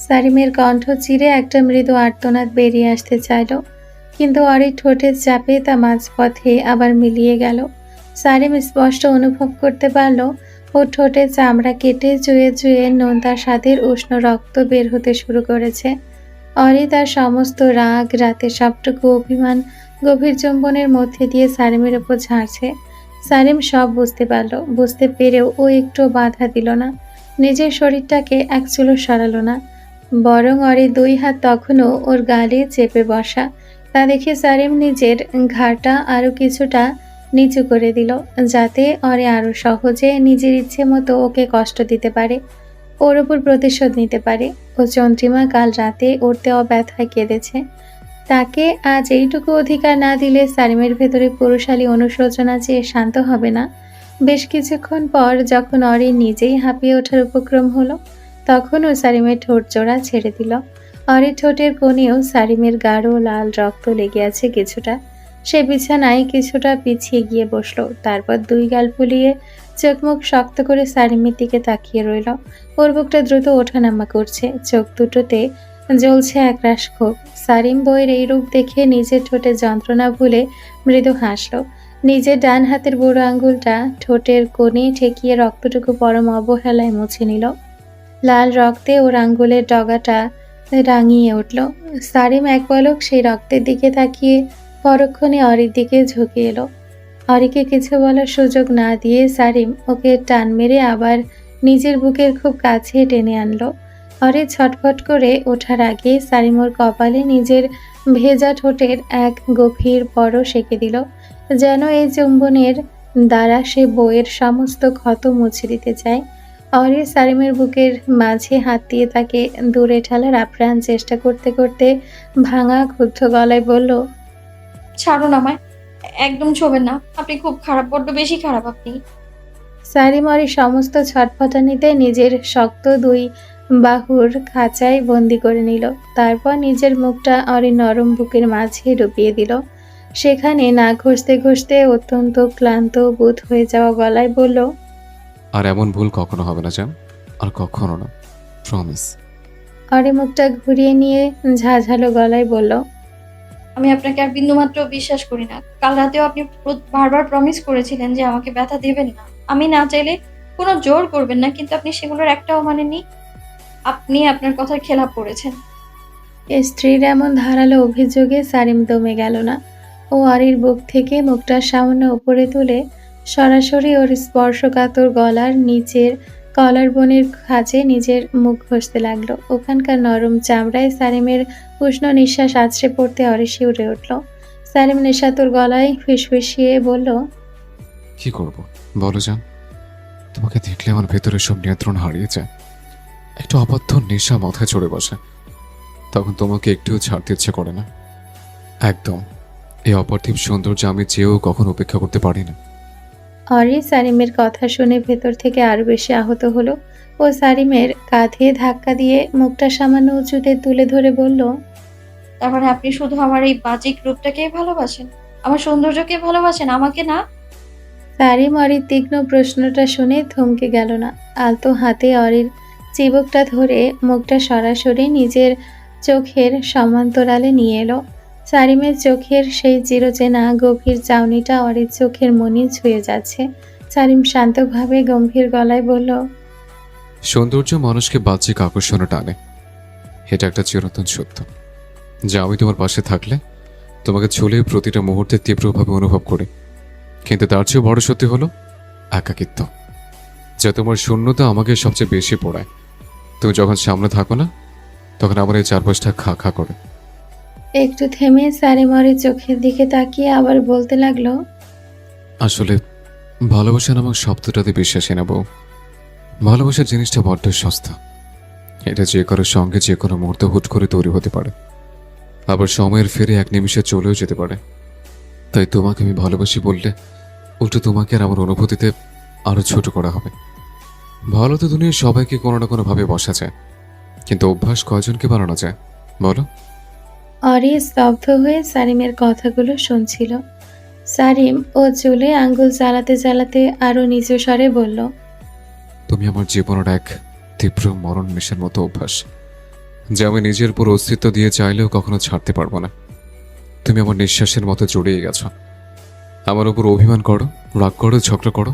সারিমের কণ্ঠ চিরে একটা মৃদু আর্তনাদ বেরিয়ে আসতে চাইল, কিন্তু অরির ঠোঁটের চাপে তা মাঝপথে আবার মিলিয়ে গেল। সারিম স্পষ্ট অনুভব করতে পারল ওর ঠোঁটের চামড়া কেটে চুয়ে চুয়ে নোনতা স্বাদের উষ্ণ রক্ত বের হতে শুরু করেছে। অরি তার সমস্ত রাগ, রাতের সবটুকু অভিমান গভীর চুম্বনের মধ্যে দিয়ে সারিমের ওপর ঝাড়ছে। সারিম সব বুঝতে পারল, বুঝতে পেরেও ও একটু বাধা দিল না, নিজের শরীরটাকে এক চুলো সরালো না। বরং অরি দুই হাত তখনও ওর গালে চেপে বসা। তা দেখে সারিম নিজের ঘাড়টা আরো কিছুটা নিচু করে দিল, যাতে অরে আরো সহজে নিজের ইচ্ছে মতো ওকে কষ্ট দিতে পারে, ওর উপর প্রতিশোধ নিতে পারে। ও চন্দ্রিমা কাল রাতে ওর দেওয়া ব্যথায় কেঁদেছে, তাকে আজ এইটুকু অধিকার না দিলে সারিমের ভেতরে পুরুষালী অনুশোচনা যে শান্ত হবে না। বেশ কিছুক্ষণ পর যখন অরি নিজেই হাঁপিয়ে ওঠার উপক্রম হলো, তখনও সারিমের ঠোঁট জোড়া ছেড়ে দিল। অরির ঠোঁটের কোণেও সারিমের গাঢ় লাল রক্ত লেগে আছে কিছুটা। সে বিছানায় কিছুটা পিছিয়ে গিয়ে বসলো, তারপর দুই গাল ফুলিয়ে চোখ মুখ শক্ত করে সারিমের দিকে তাকিয়ে রইল। ওর বুকটা দ্রুত ওঠানামা করছে, চোখ দুটোতে জ্বলছে একরাশ ক্ষোভ। সারিম বইয়ের এই রূপ দেখে নিজের ঠোঁটে যন্ত্রণা ভুলে মৃদু হাসল। নিজের ডান হাতের বুড়ো আঙ্গুলটা ঠোঁটের কোণে ঠেকিয়ে রক্তটুকু পরম অবহেলায় মুছে নিল। লাল রক্তে ওর আঙ্গুলের ডগাটা রাঙিয়ে উঠল। সারিম এক পলক সেই রক্তের দিকে তাকিয়ে পরক্ষণে অরির দিকে ঝুঁকে এলো। অরিকে কিছু বলার সুযোগ না দিয়ে সারিম ওকে টান মেরে আবার নিজের বুকের খুব কাছে টেনে আনলো। অরি ছটফট করে ওঠার আগে সারিম ওর কপালে নিজের ভেজা ঠোঁটের এক গভীর পরশ এঁকে দিল, যেন এই চুম্বনের দ্বারা সে বইয়ের সমস্ত ক্ষত মুছে দিতে চায়। অরি সারিমের বুকের মাঝে হাত দিয়ে তাকে দূরে ঠেলার আপ্রাণ চেষ্টা করতে করতে ভাঙা ক্ষুব্ধ গলায় বলল, ছাড়ুন আমায়, একদম ছোবেন না। আপনি খুব খারাপ, বড্ড বেশি খারাপ আপনি। সারিম অরির সমস্ত ছটফটানিতে নিজের শক্ত দুই বাহুর খাঁচায় বন্দি করে নিল। তারপর নিজের মুখটা অরির নরম বুকের মাঝে ডুবিয়ে দিল। সেখানে না ঘষতে ঘষতে অত্যন্ত ক্লান্ত বোধ হয়ে যাওয়া গলায় বলল, আর এমন ভুল কখনো হবে না জান, আর কখনো না, প্রমিস। অরি মুখটা ঘুরিয়ে নিয়ে ঝাঁঝালো গলায় বলল, আমি আপনাকে আর বিন্দুমাত্র বিশ্বাস করি না। কাল রাতেও আপনি বারবার প্রমিস করেছিলেন যে আমাকে ব্যথা দেবেন না, আমি না চাইলে কোনো জোর করবেন না, কিন্তু আপনি সেগুলোর একটাও মানেননি। আপনি আপনার কথার খেলাপ করেছেন। স্ত্রীর এমন ধারালো অভিযোগে সারিম দমে গেল না। ও অরির বুক থেকে মুখটা সামান্য উপরে তুলে সরাসরি ওর স্পর্শকাতর গলার নিচের কলার বনের খাঁজে নিজের মুখ ঘষতে লাগলো। ওখানকার নরম চামড়ায় সারিমের উষ্ণ নিঃশ্বাস আছড়ে পড়তে অরি শিউরে উঠল। সারিম নেশাতুর গলায় ফিসফিসিয়ে বলল, কি করব বলো জান, তোমাকে দেখলে আমার ভেতরে সব নিয়ন্ত্রণ হারিয়ে যায়। একটু অবাধ্য নেশা মাথায় চড়ে বসে, তখন তোমাকে একটুও ছাড়তে ইচ্ছে করে না। একদম এই অপার্থিব সৌন্দর্য আমি চেয়েও কখনো উপেক্ষা করতে পারি না। অরি সারিমের কথা শুনে ভেতর থেকে আরো বেশি আহত হলো। ও সারিমের কাঁধে ধাক্কা দিয়ে মুখটা সামান্য উঁচুতে তুলে ধরে বলল, তার মানে আপনি শুধু আমার এই বাহ্যিক রূপটাকেই ভালোবাসেন, আমার সৌন্দর্যকে ভালোবাসেন, আমাকে না? সারিম অরির তীক্ষ্ণ প্রশ্নটা শুনে থমকে গেল না। আলতো হাতে অরির চিবুকটা ধরে মুখটা সরাসরি নিজের চোখের সমান্তরালে নিয়ে এলো। সারিমের চোখের সেই চিরচেনা গভীর চাউনিটা অরির চোখের মনি ছুঁয়ে যাচ্ছে। সারিম শান্তভাবে গম্ভীর গলায় বলল, সৌন্দর্য মানুষকে বাহ্যিক আকর্ষণে টানে, এটা একটা চিরন্তন সত্য, যা আমি তোমার পাশে থাকলে তোমাকে ছুলে প্রতিটা মুহূর্তে তীব্রভাবে অনুভব করি। কিন্তু তার চেয়েও বড় সত্যি হলো একাকিত্ব, যা তোমার শূন্যতা আমাকে সবচেয়ে বেশি পড়ায়। তুমি যখন সামনে থাকো না, তখন আমার এই চারপাশটা খা খা করে। একটু থেমে সারিম অরির চোখের দিকে তাকিয়ে আবার বলতে লাগলো, আসলে ভালোবাসা নামক শব্দটাতে বিশ্বাসী না বউ। ভালোবাসার জিনিসটা বড্ড সস্তা, এটা যে কারোর সঙ্গে যে কোনো মুহূর্তে হুট করে তৈরি হতে পারে, আবার সময়ের ফেরে এক নিমিষে চলেও যেতে পারে। তাই তোমাকে আমি ভালোবাসি বললে উল্টো তোমাকে আর আমার অনুভূতিতে আরো ছোট করা হবে। ভালো তো দুনিয়ার সবাইকে কোনো না কোনো ভাবে বসা যায়, কিন্তু অভ্যাস কয়জনকে বানানো যায় বলো? অরি স্তব্ধ হয়ে সারিমের কথাগুলো শুনছিল। সারিম ও চুলে আঙ্গুল চালাতে চালাতে আরো নিচু স্বরে বলল, তুমি আমার জীবনের এক তীব্র মরণ মিশের মতো অভ্যাস, যে আমি নিজের পুরো অস্তিত্ব দিয়ে চাইলেও কখনো ছাড়তে পারবো না। তুমি আমার নিঃশ্বাসের মতো জড়িয়ে গেছো। আমার উপর অভিমান করো, রাগ করো, ঝগড়া করো,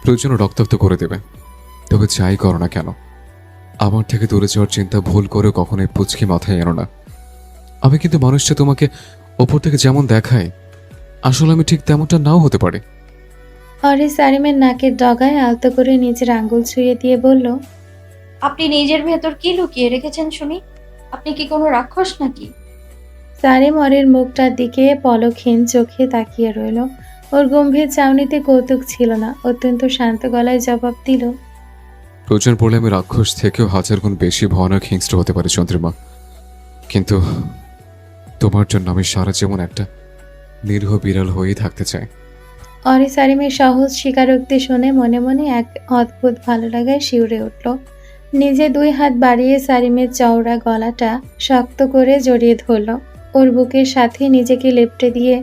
প্রয়োজনে রক্তাক্ত করে দেবে। তবে যাই করো না কেন, আমার থেকে দূরে যাওয়ার চিন্তা ভুল করে কখনোই পুচকি মাথায় এনো না। আমি কিন্তু মানুষটা তোমাকে ওপর থেকে যেমন দেখায়, আসলে আমি ঠিক তেমনটা নাও হতে পারে। অরি সারিমের নাকের ডগায় আলতো করে নিজের আঙ্গুল ছুঁয়ে দিয়ে বলল, আপনি নিজের ভেতর কি লুকিয়ে রেখেছেন শুনি? আপনি কি কোনো রাক্ষস নাকি? সারিম অরির মুখটার দিকে পলকহীন চোখে তাকিয়ে রইল। ওর গম্ভীর চাউনিতে কৌতুক ছিল না, অত্যন্ত শান্ত গলায় জবাব দিল, প্রয়োজন পড়লে আমি রাক্ষস থেকেও হাজার গুণ বেশি ভয়ানক হিংস্র হতে পারি চন্দ্রিমা। কিন্তু তোমার জন্য আমি সারা জীবন একটা নিরীহ বিড়াল হয়েই থাকতে চাই। অরি সারিমের সহজ স্বীকারোক্তি শুনে মনে মনে এক অদ্ভুত ভালো লাগায় শিউরে উঠল। নিজে 2 হাত বাড়িয়ে সারিমের চওড়া গলাটা শক্ত করে জড়িয়ে ধরল। ওর বুকের সাথে নিজেকে লেপ্টে দিয়ে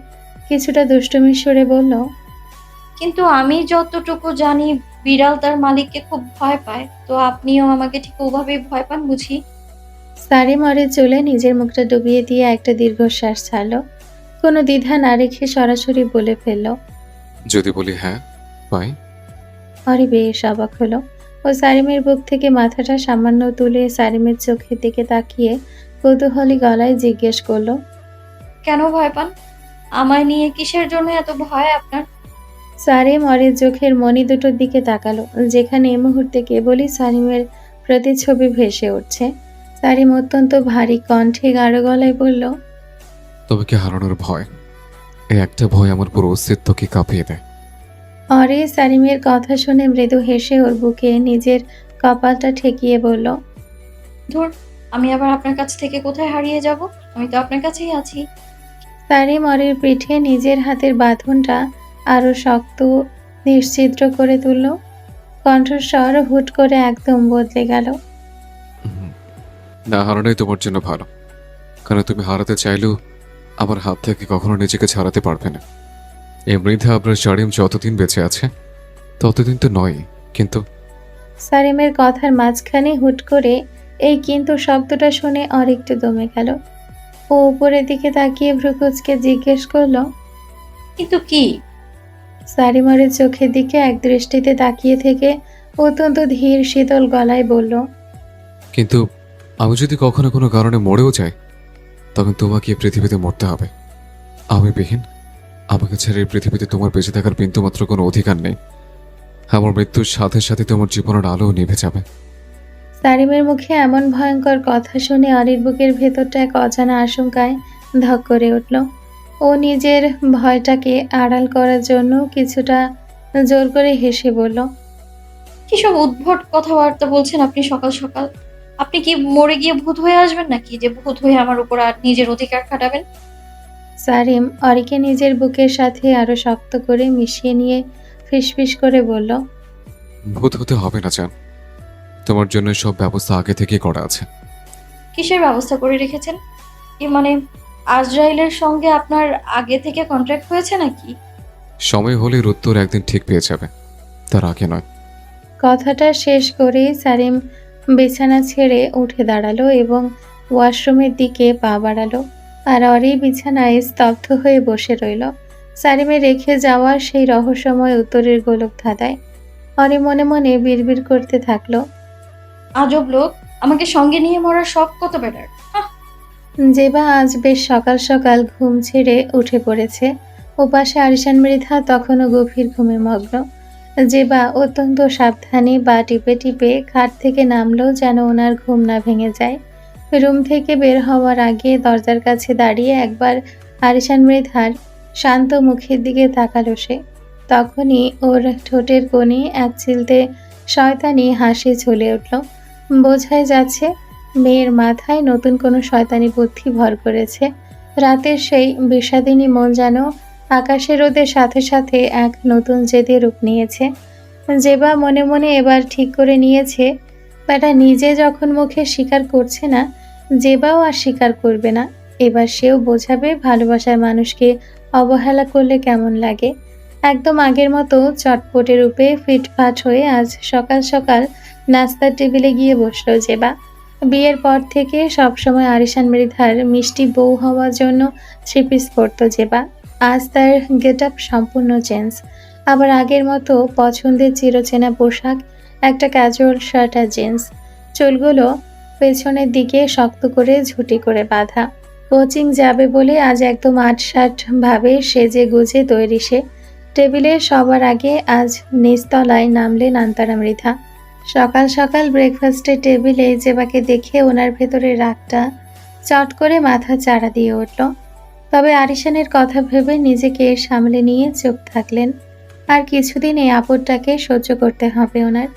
কিছুটা দুষ্টুমির সুরে বলল, কিন্তু আমি যতটুকু জানি বিড়াল তার মালিককে খুব ভয় পায়, তো আপনিও আমাকে ঠিক ওভাবেই ভয় পান বুঝি? সারিম অরির চুলে নিজের মুখটা ডুবিয়ে দিয়ে একটা দীর্ঘশ্বাস ছাড়ল। কোনো দ্বিধা না রেখে সরাসরি বলে ফেলল। যদি বলি হ্যাঁ পাই। অরি বেশ অবাক হলো। ও সারিমের বুক থেকে মাথাটা সামান্য তুলে সারিমের চোখের দিকে তাকিয়ে কৌতূহলী গলায় জিজ্ঞেস করলো, কেন ভয় পান? আমায় নিয়ে কিসের জন্য এত ভয় আপনার? সারিম অরির চোখের মণি দুটোর দিকে তাকালো, যেখানে এই মুহূর্তে কেবলই সারিমের প্রতিচ্ছবি ভেসে উঠছে। সারিম অত্যন্ত ভারী কণ্ঠে গাঢ় গলায় বলল, তবে কি হারানোর ভয়? এই একটা ভয় আমার পুরো অস্তিত্বকে কাঁপিয়ে দেয়। অরি সারিমের কথা শুনে মৃদু হেসে ওর বুকে নিজের কপালটা ঠেকিয়ে বলল, ধুর, আমি আবার আপনার কাছ থেকে কোথায় হারিয়ে যাব? আমি তো আপনার কাছেই আছি। সারিম অরির পিঠে নিজের হাতের বাঁধনটা আরো শক্ত নিশ্ছিদ্র করে তুলল। কণ্ঠস্বর হুট করে একদম বদলে গেল। না হারানোই তোমার জন্য ভালো, কারণ তুমি হারাতে চাইলেও আমার হাত থেকে কখনো নিজেকে ছাড়াতে পারবে না। এই মৃধা আপনার সারিম যতদিন বেঁচে আছে ততদিন তো নয়, কিন্তু সারিমের কথার মাঝখানে হুট করে এই কিন্তু শব্দটা শুনে অর একটু দমে গেল। ও উপরের দিকে তাকিয়ে ভ্রুকুচকে জিজ্ঞেস করলো, কিন্তু কি? সারিমারের চোখের দিকে এক দৃষ্টিতে তাকিয়ে থেকে অত্যন্ত ধীর শীতল গলায় বলল, কিন্তু আমি যদি কখনো কোনো কারণে মরেও যাই, তখন তোমাকে এই পৃথিবীতে মরতে হবে। আমি বিহীন, আমাকে ছেড়ে এই পৃথিবীতে তোমার বেঁচে থাকার বিন্দুমাত্র কোনো অধিকার নেই। আমার মৃত্যুর সাথে সাথে তোমার জীবনের আলোও নিভে যাবে। সারিমের মুখে এমন ভয়ঙ্কর কথা শুনে অরির বুকের ভেতরটা এক অজানা আশঙ্কায় ধক করে উঠল। ও নিজের ভয়টাকে আড়াল করার জন্য কিছুটা জোর করে হেসে বলল, কিসব উদ্ভট কথাবার্তা বলছেন আপনি সকাল সকাল? আপনি কি মরে গিয়ে ভূত হয়ে আসবেন নাকি, যে ভূত হয়ে আমার উপর আর নিজের অধিকার খাটাবেন? সারিম অরিকে নিজের বুকের সাথে আরো শক্ত করে মিশিয়ে নিয়ে ফিসফিস করে বলল, ভূত হতে হবে না জান, তোমার জন্য সব ব্যবস্থা আগে থেকেই করা আছে। কিসের ব্যবস্থা করে রেখেছেন? কি মানে, আজরাইলের সঙ্গে আপনার আগে থেকে কন্ট্রাক্ট হয়েছে নাকি? সময় হলে উত্তর একদিন ঠিক পেয়ে যাবে, তার আগে নয়। কথাটা শেষ করেই সারিম বিছানা ছেড়ে উঠে দাঁড়ালো এবং ওয়াশরুমের দিকে পা বাড়ালো। আর অরি বিছানায় স্তব্ধ হয়ে বসে রইল, সারিমে রেখে যাওয়া সেই রহস্যময় উত্তরের গোলক ধাঁধায়। অরি মনে মনে বিড়বিড় করতে থাকলো, আজব লোক, আমাকে সঙ্গে নিয়ে মরার শখ কত বেটার। জেবা আজ বেশ সকাল সকাল ঘুম ছেড়ে উঠে পড়েছে। ওপাশে আরিশান মৃধা তখনও গভীর ঘুমে মগ্ন। জেবা অত্যন্ত সাবধানে বা টিপে টিপে খাট থেকে নামলেও যেন ওনার ঘুম না ভেঙে যায়। রুম থেকে বের হওয়ার আগে দরজার কাছে দাঁড়িয়ে একবার আরিশান মৃধার শান্ত মুখের দিকে তাকালো সে। তখনই ওর ঠোঁটের কোণে এক চিলতে শয়তানি হাসি ঝুলে উঠল। বোঝাই যাচ্ছে মেয়ের মাথায় নতুন কোনো শয়তানি বুদ্ধি ভর করেছে। রাতের সেই বিষাদিনী মন যেন আকাশের রোদের সাথে সাথে এক নতুন জেদে রূপ নিয়েছে। জেবা মনে মনে এবার ঠিক করে নিয়েছে, বেটা নিজে যখন মুখে স্বীকার করছে না, জেবাও আর স্বীকার করবে না। এবার সেও বোঝাবে ভালোবাসার মানুষকে অবহেলা করলে কেমন লাগে। একদম আগের মতো চটপটে রূপে ফিটফাট হয়ে আজ সকাল সকাল নাস্তার টেবিলে গিয়ে বসলো জেবা। বিয়ের পর থেকে সবসময় আরিশান মৃধার মিষ্টি বউ হওয়ার জন্য থ্রি পিস পরতো জেবা। আজ তার গেট আপ সম্পূর্ণ চেঞ্জ। আবার আগের মতো পছন্দের চিরচেনা পোশাক, একটা ক্যাজুয়াল শার্ট আর জিন্স। চুলগুলো পেছনের দিকে শক্ত করে ঝুঁটি করে বাঁধা। কোচিং যাবে বলে আজ একদম আটসাট ভাবে সেজে গুজে তৈরি সে। টেবিলে সবার আগে আজ নিচতলায় নামলেন আন্তারা মৃধা। সকাল সকাল ব্রেকফাস্টের টেবিলে জেবাকে দেখে ওনার ভেতরে রাগটা চট করে মাথা চাড়া দিয়ে উঠল। তবে আরিশানের কথা ভেবে নিজেকে সামলে নিয়ে চুপ থাকলেন। আর কিছুদিন এই আপদটাকে সহ্য করতে হবে ওনার।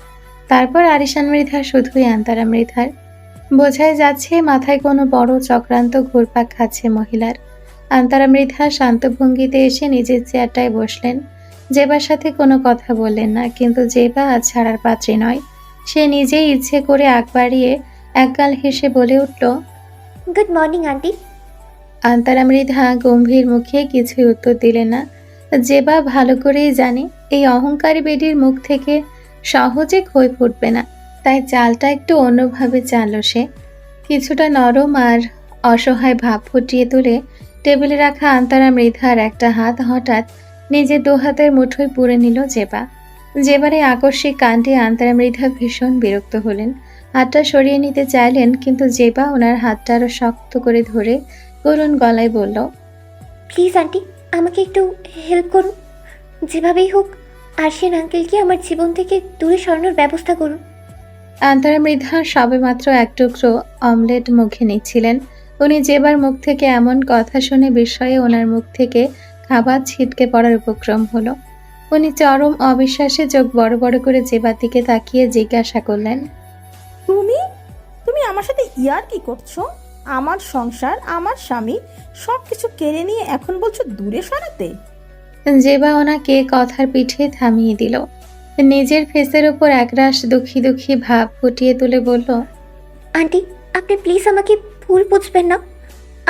তারপর আরিশান মৃধা শুধুই আন্তারা মৃধার। বোঝাই যাচ্ছে মাথায় কোনো বড় চক্রান্ত ঘুরপাক খাচ্ছে মহিলার। আন্তারা মৃধা শান্ত ভঙ্গিতে এসে নিজের চেয়ারটায় বসলেন। জেবার সাথে কোনো কথা বললেন না, কিন্তু জেবা আজ ছাড়ার পাত্রী নয়। সে নিজেই ইচ্ছে করে আগ বাড়িয়ে একগাল হেসে বলে উঠল, গুড মর্নিং আন্টি। আন্তারা মৃধা গম্ভীর মুখে কিছুই উত্তর দিলেন না। জেবা ভালো করেই জানে এই অহংকারী বেডির মুখ থেকে সহজে খই ফুটবে না, তাই চালটা একটু অন্যভাবে চালল সে। কিছুটা নরম আর অসহায় ভাব ফুটিয়ে তুলে টেবিলে রাখা আন্তারা মৃধার একটা হাত হঠাৎ নিজের দু হাতের মুঠোয় পুরে নিল জেবা। জেবারে আকস্মিক কাণ্ডে আন্তারা মৃধা ভীষণ বিরক্ত হলেন। হাতটা সরিয়ে নিতে চাইলেন, কিন্তু জেবা ওনার হাতটা আরো শক্ত করে ধরে করুণ গলায় বলল, প্লিজ আন্টি, আমাকে একটু হেল্প করুন। যেভাবেই হোক আরশিয়ান আঙ্কেলকে আমার জীবন থেকে দূরে সরানোর ব্যবস্থা করুন। আন্তারা মৃধা সবেমাত্র এক টুকরো অমলেট মুখে নিচ্ছিলেন। উনি জেবার মুখ থেকে এমন কথা শুনে বিস্ময়ে ওনার মুখ থেকে খাবার ছিটকে পড়ার উপক্রম হলো। উনি চরম অবিশ্বাসে চোখ বড় বড় করে জেবার দিকে তাকিয়ে জিজ্ঞাসা করলেন, তুমি তুমি আমার সাথে ইয়ার কি করছো? আমার সংসার, আমার স্বামী, সব কিছু কেড়ে নিয়ে এখন বলছো দূরে সরাতে? জেবা ওনাকে কথার পিঠে থামিয়ে দিল। নিজের ফেসের উপর একরাশ দুঃখী দুঃখী ভাব ফুটিয়ে তুলে বলল, আন্টি, আপনি প্লিজ আমাকে ভুল বুঝবেন না।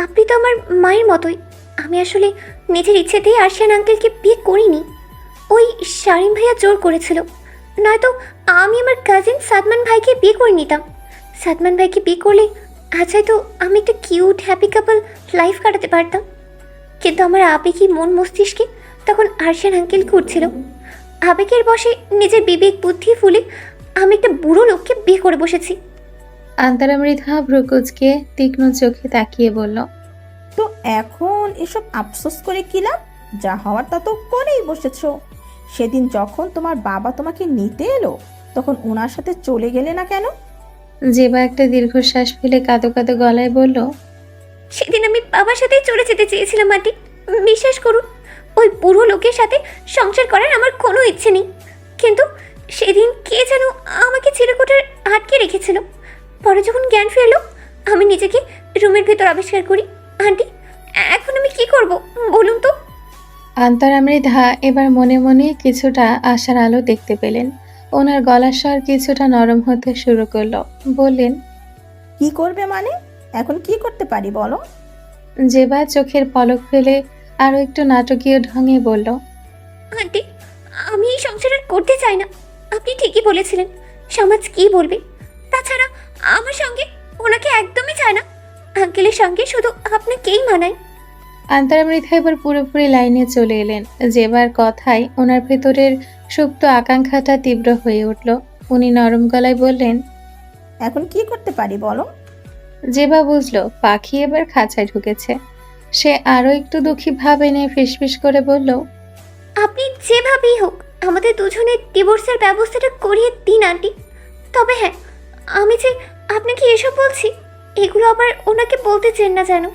আপনি তো আমার মায়ের মতোই। আমি আসলে নিজের ইচ্ছেতেই আরশিয়ান আঙ্কেলকে বিয়ে করিনি। ওই শারিম ভাইয়া জোর করেছিল, নয়তো আমি আমার কাজিন সাদমান ভাইকে বিয়ে করে নিতাম। সাদমান ভাইকে বিয়ে করলে আজ হয়তো আমি একটা কিউট হ্যাপি কাপল লাইফ কাটাতে পারতাম। কিন্তু আমার আবেগী মন মস্তিষ্কে তখন আরশিয়ান আঙ্কেল ঘুরছিল। আবেগের বশে নিজের বিবেক বুদ্ধি ফুলে আমি একটা বুড়ো লোককে বিয়ে করে বসেছি। আন্তারা মৃধা ভ্রুকুচকে তীক্ষ্ণ চোখে তাকিয়ে বলল, তো এখন এসব আফসোস করে কি লাভ? যা হওয়ার তা তো করেই বসেছো। সেদিন যখন তোমার বাবা তোমাকে নিতে এলো, তখন ওনার সাথে চলে গেলে না কেন? জেবা একটা দীর্ঘশ্বাস ফেলে কাঁদো কাঁদো গলায় বলল, সেদিন আমি বাবার সাথেই চলে যেতে চেয়েছিলাম আন্টি। বিশ্বাস করুন, ওই বুড়ো লোকের সাথে সংসার করার আমার কোনো ইচ্ছে নেই। কিন্তু সেদিন কে যেন আমাকে চিরকুটের আটকে রেখেছিল। পরে যখন জ্ঞান ফিরলো, আমি নিজেকে রুমের ভেতর আবিষ্কার করি। আন্টি, এখন আমি কি করব বলুন তো? আন্তারা মৃধা এবার মনে মনে কিছুটা আশার আলো দেখতে পেলেন। ওনার গলার স্বর কিছুটা নরম হতে শুরু করলো। বললেন, কি করবে মানে? এখন কি করতে পারি বলো? জেবা চোখের পলক ফেলে আরো একটু নাটকীয় ঢঙে বলল, আন্টি, আমি এই সংসার আর করতে চাই না। আপনি ঠিকই বলেছিলেন, সমাজ কি বলবে। তাছাড়া আমার সঙ্গে ওনাকে একদমই চায় না। আঙ্কেলের সঙ্গে শুধু আপনাকেই মানায়। আন্তারা মৃধা এবার পুরোপুরি লাইনে চলে এলেন। জেবার কথায় ওনার ভেতরের সুপ্ত আকাঙ্ক্ষাটা তীব্র হয়ে উঠল। উনি নরম গলায় বললেন, এখন কি করতে পারি বলো? জেবা বুঝলো পাখি এবার খাঁচায় ঢুকেছে। সে আরো একটু দুঃখী ভাব এনে ফিসফিস করে বলল, আপনি যেভাবেই হোক আমাদের দুজনের ডিভোর্সের ব্যবস্থাটা করিয়ে দিন আন্টি। তবে হ্যাঁ, আমি যে আপনাকে এসব বলছি, এগুলো আবার ওনাকে বলতে চেন না যেন।